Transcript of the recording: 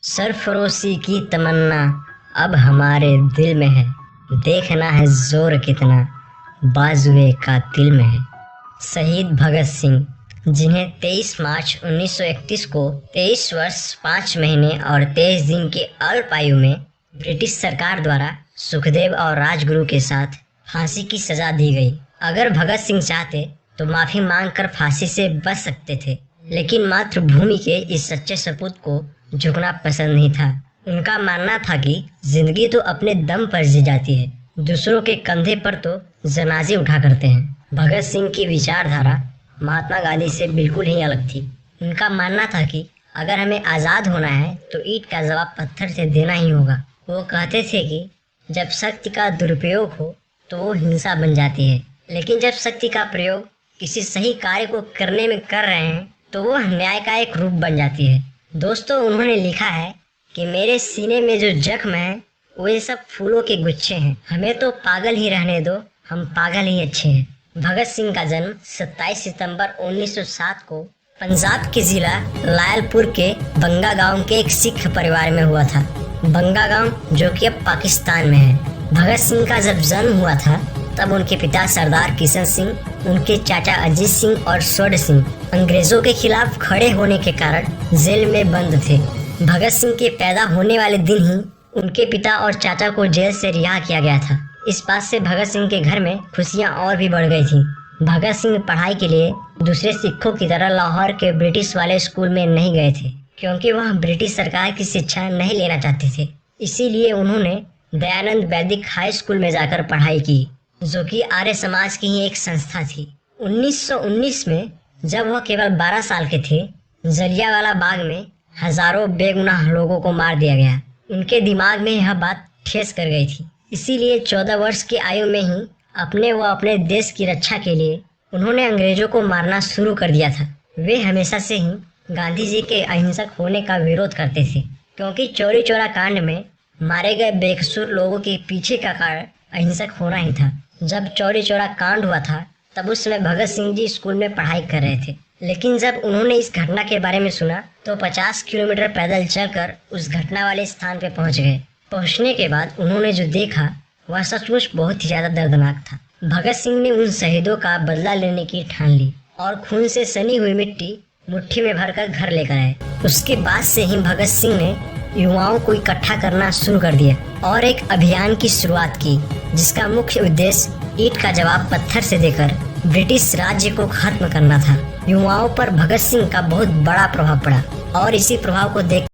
सरफरोशी की तमन्ना अब हमारे दिल में है। देखना है जोर कितना बाजुए का दिल में है। शहीद भगत सिंह, जिन्हें 23 मार्च 1931 को 23 वर्ष 5 महीने और 23 दिन की अल्प आयु में ब्रिटिश सरकार द्वारा सुखदेव और राजगुरु के साथ फांसी की सजा दी गई। अगर भगत सिंह चाहते तो माफी मांगकर फांसी से बच सकते थे, लेकिन मातृभूमि के इस सच्चे सपूत को झुकना पसंद नहीं था। उनका मानना था कि जिंदगी तो अपने दम पर जी जाती है, दूसरों के कंधे पर तो जनाजे उठा करते हैं। भगत सिंह की विचारधारा महात्मा गांधी से बिल्कुल ही अलग थी। उनका मानना था कि अगर हमें आज़ाद होना है तो ईंट का जवाब पत्थर से देना ही होगा। वो कहते थे कि जब शक्ति का दुरुपयोग हो तो वो हिंसा बन जाती है, लेकिन जब शक्ति का प्रयोग किसी सही कार्य को करने में कर रहे हैं तो वो न्याय का एक रूप बन जाती है। दोस्तों, उन्होंने लिखा है कि मेरे सीने में जो जख्म है वो ये सब फूलों के गुच्छे हैं। हमें तो पागल ही रहने दो, हम पागल ही अच्छे हैं। भगत सिंह का जन्म 27 सितंबर 1907 को पंजाब के जिला लायलपुर के बंगा गांव के एक सिख परिवार में हुआ था। बंगा गांव जो कि अब पाकिस्तान में है। भगत सिंह का जब जन्म हुआ था तब उनके पिता सरदार किशन सिंह, उनके चाचा अजीत सिंह और स्वर्ण सिंह अंग्रेजों के खिलाफ खड़े होने के कारण जेल में बंद थे। भगत सिंह के पैदा होने वाले दिन ही उनके पिता और चाचा को जेल से रिहा किया गया था। इस बात से भगत सिंह के घर में खुशियां और भी बढ़ गई थी। भगत सिंह पढ़ाई के लिए दूसरे सिखों की तरह लाहौर के ब्रिटिश वाले स्कूल में नहीं गए थे, क्योंकि वह ब्रिटिश सरकार की शिक्षा नहीं लेना चाहते थे। इसीलिए उन्होंने दयानंद वैदिक हाई स्कूल में जाकर पढ़ाई की, जो कि आर्य समाज की ही एक संस्था थी। 1919 में जब वह केवल 12 साल के थे, जलियांवाला बाग में हजारों बेगुनाह लोगों को मार दिया गया। उनके दिमाग में यह बात ठेस कर गई थी। इसीलिए 14 वर्ष की आयु में ही अपने व अपने देश की रक्षा के लिए उन्होंने अंग्रेजों को मारना शुरू कर दिया था। वे हमेशा से ही गांधी जी के अहिंसक होने का विरोध करते थे, क्योंकि चौरी चौरा कांड में मारे गए बेकसूर लोगों के पीछे का कारण अहिंसक होना ही था। जब चौरी चौरा कांड हुआ था तब उस समय भगत सिंह जी स्कूल में पढ़ाई कर रहे थे, लेकिन जब उन्होंने इस घटना के बारे में सुना तो 50 किलोमीटर पैदल चलकर उस घटना वाले स्थान पे पहुंच गए। पहुंचने के बाद उन्होंने जो देखा वह सचमुच बहुत ही ज्यादा दर्दनाक था। भगत सिंह ने उन शहीदों का बदला लेने की ठान ली और खून से सनी हुई मिट्टी मुट्ठी में भरकर घर लेकर आए। उसके बाद से ही भगत सिंह ने युवाओं को इकट्ठा करना शुरू कर दिया और एक अभियान की शुरुआत की, जिसका मुख्य उद्देश्य ईंट का जवाब पत्थर से देकर ब्रिटिश राज्य को खत्म करना था। युवाओं पर भगत सिंह का बहुत बड़ा प्रभाव पड़ा और इसी प्रभाव को देख